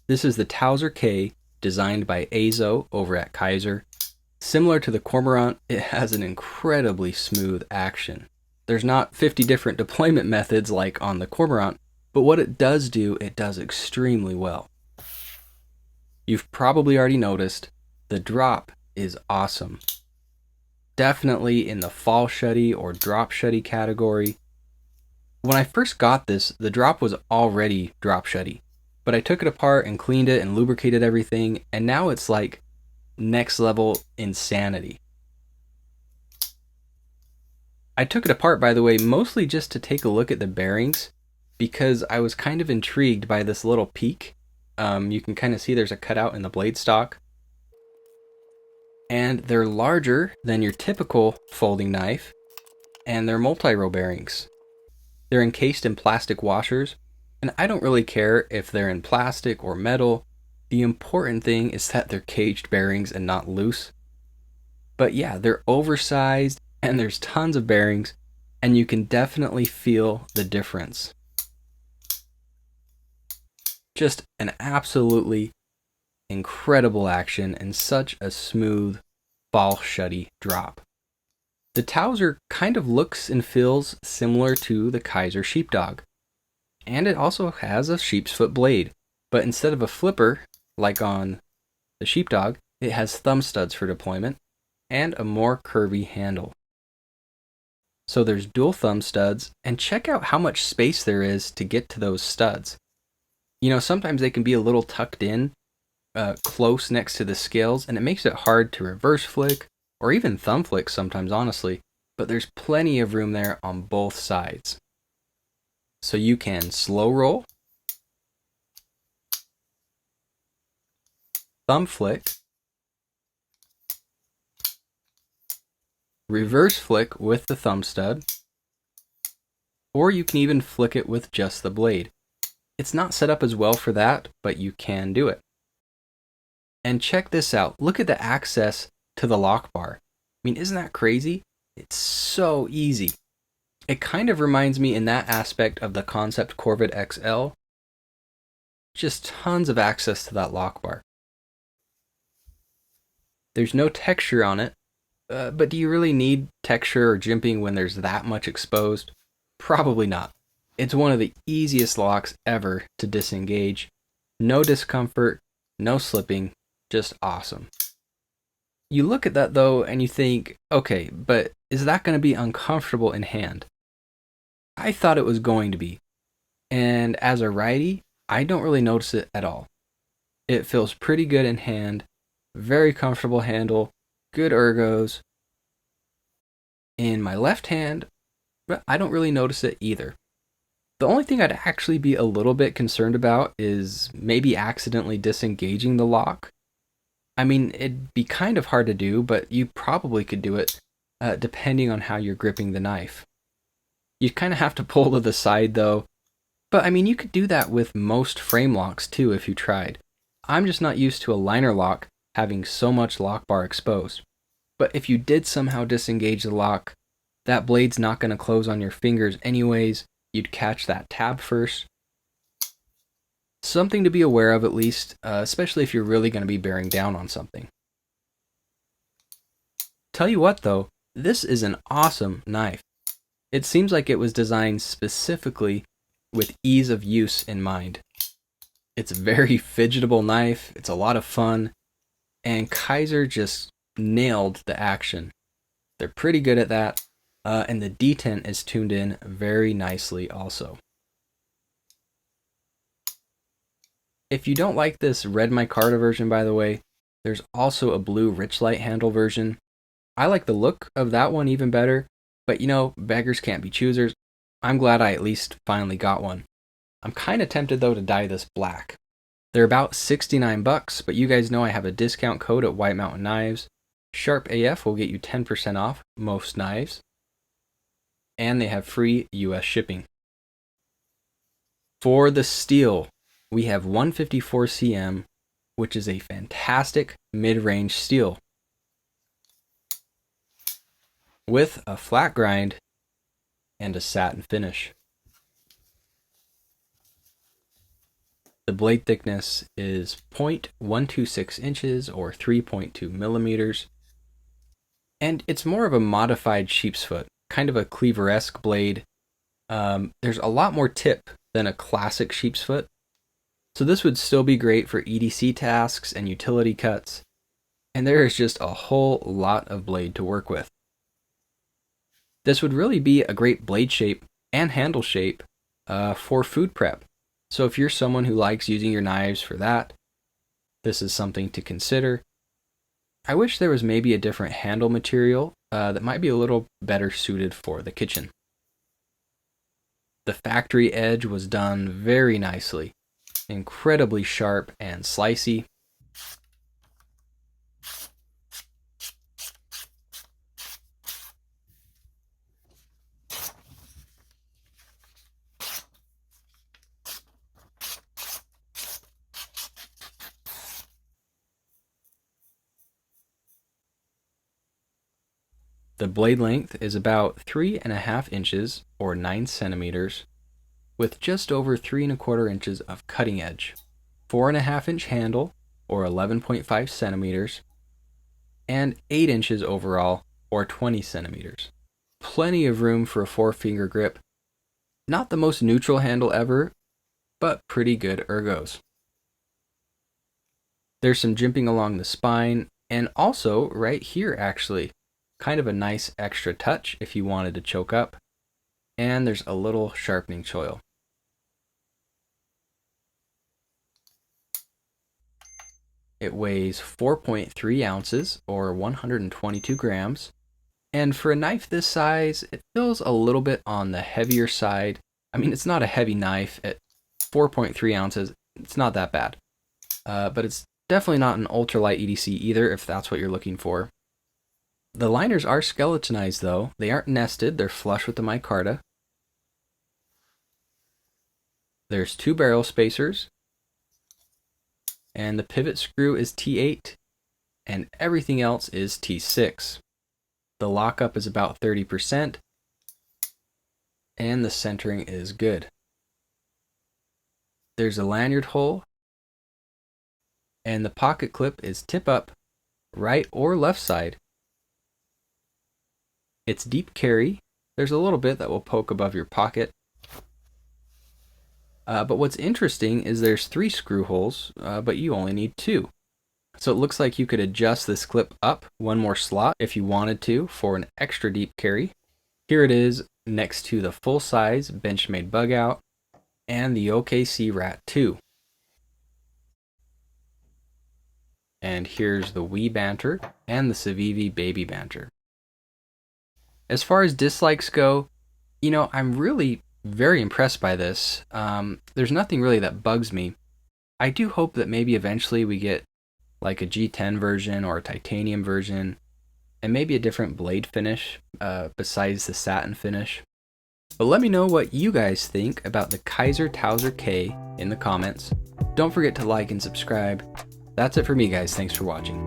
This is the Towser K, designed by Azo over at Kizer. Similar to the Cormorant, it has an incredibly smooth action. There's not 50 different deployment methods like on the Cormorant, but what it does do, it does extremely well. You've probably already noticed, the drop is awesome. Definitely in the fall shutty or drop shutty category. When I first got this, the drop was already drop shutty, but I took it apart and cleaned it and lubricated everything, and now it's like next level insanity. I took it apart, by the way, mostly just to take a look at the bearings, because I was kind of intrigued by this little peak. You can kind of see there's a cutout in the blade stock. And they're larger than your typical folding knife, and they're multi-row bearings. They're encased in plastic washers, and I don't really care if they're in plastic or metal. The important thing is that they're caged bearings and not loose. But yeah, they're oversized, and there's tons of bearings, and you can definitely feel the difference. Just an absolutely incredible action and such a smooth fall shutty drop. The Towser kind of looks and feels similar to the Kizer Sheepdog, and it also has a sheep's foot blade, but instead of a flipper like on the Sheepdog, it has thumb studs for deployment and a more curvy handle. So there's dual thumb studs, and check out how much space there is to get to those studs. You know, sometimes they can be a little tucked in, close next to the scales, and it makes it hard to reverse flick, or even thumb flick sometimes, honestly, but there's plenty of room there on both sides. So you can slow roll, thumb flick, reverse flick with the thumb stud, or you can even flick it with just the blade. It's not set up as well for that, but you can do it. And check this out. Look at the access to the lock bar. I mean, isn't that crazy? It's so easy. It kind of reminds me in that aspect of the Kansept Corvette XL. Just tons of access to that lock bar. There's no texture on it, but do you really need texture or jimping when there's that much exposed? Probably not. It's one of the easiest locks ever to disengage. No discomfort, no slipping, just awesome. You look at that though and you think, okay, but is that going to be uncomfortable in hand? I thought it was going to be. And as a righty, I don't really notice it at all. It feels pretty good in hand, very comfortable handle, good ergos. In my left hand, I don't really notice it either. The only thing I'd actually be a little bit concerned about is maybe accidentally disengaging the lock. I mean, it'd be kind of hard to do, but you probably could do it depending on how you're gripping the knife. You'd kind of have to pull to the side though, but I mean, you could do that with most frame locks too if you tried. I'm just not used to a liner lock having so much lock bar exposed. But if you did somehow disengage the lock, that blade's not going to close on your fingers anyways. You'd catch that tab first. Something to be aware of at least, especially if you're really going to be bearing down on something. Tell you what though, this is an awesome knife. It seems like it was designed specifically with ease of use in mind. It's a very fidgetable knife, it's a lot of fun, and Kizer just nailed the action. They're pretty good at that. And the detent is tuned in very nicely also. If you don't like this red micarta version, by the way, there's also a blue rich light handle version. I like the look of that one even better, but you know, beggars can't be choosers. I'm glad I at least finally got one. I'm kind of tempted though to dye this black. They're about $69, but you guys know I have a discount code at White Mountain Knives. Sharp AF will get you 10% off most knives. And they have free US shipping. For the steel, we have 154 cm, which is a fantastic mid-range steel with a flat grind and a satin finish. The blade thickness is 0.126 inches or 3.2 millimeters. And it's more of a modified sheep's foot, kind of a cleaver-esque blade. There's a lot more tip than a classic sheep's foot. So this would still be great for EDC tasks and utility cuts. And there is just a whole lot of blade to work with. This would really be a great blade shape and handle shape for food prep. So if you're someone who likes using your knives for that, this is something to consider. I wish there was maybe a different handle material that might be a little better suited for the kitchen. The factory edge was done very nicely, incredibly sharp and slicey. The blade length is about 3.5 inches or 9 centimeters, with just over 3.25 inches of cutting edge, 4.5 inch handle or 11.5 centimeters, and 8 inches overall or 20 centimeters. Plenty of room for a 4-finger grip. Not the most neutral handle ever, but pretty good ergos. There's some jimping along the spine, and also right here actually. Kind of a nice extra touch if you wanted to choke up. And there's a little sharpening choil. It weighs 4.3 ounces or 122 grams. And for a knife this size, it feels a little bit on the heavier side. I mean, it's not a heavy knife at 4.3 ounces. It's not that bad. But it's definitely not an ultralight EDC either if that's what you're looking for. The liners are skeletonized though. They aren't nested, they're flush with the micarta. There's 2 barrel spacers. And the pivot screw is T8. And everything else is T6. The lockup is about 30%. And the centering is good. There's a lanyard hole. And the pocket clip is tip up, right or left side. It's deep carry. There's a little bit that will poke above your pocket. But what's interesting is there's 3 screw holes, but you only need 2. So it looks like you could adjust this clip up 1 more slot if you wanted to for an extra deep carry. Here it is next to the full-size Benchmade bug out and the OKC Rat 2. And here's the Wee Banter and the CIVIVI Baby Banter. As far as dislikes go, I'm really very impressed by this. There's nothing really that bugs me. I do hope that maybe eventually we get like a G10 version or a titanium version, and maybe a different blade finish besides the satin finish. But let me know what you guys think about the Kizer Towser K in the comments. Don't forget to like and subscribe. That's it for me, guys. Thanks for watching.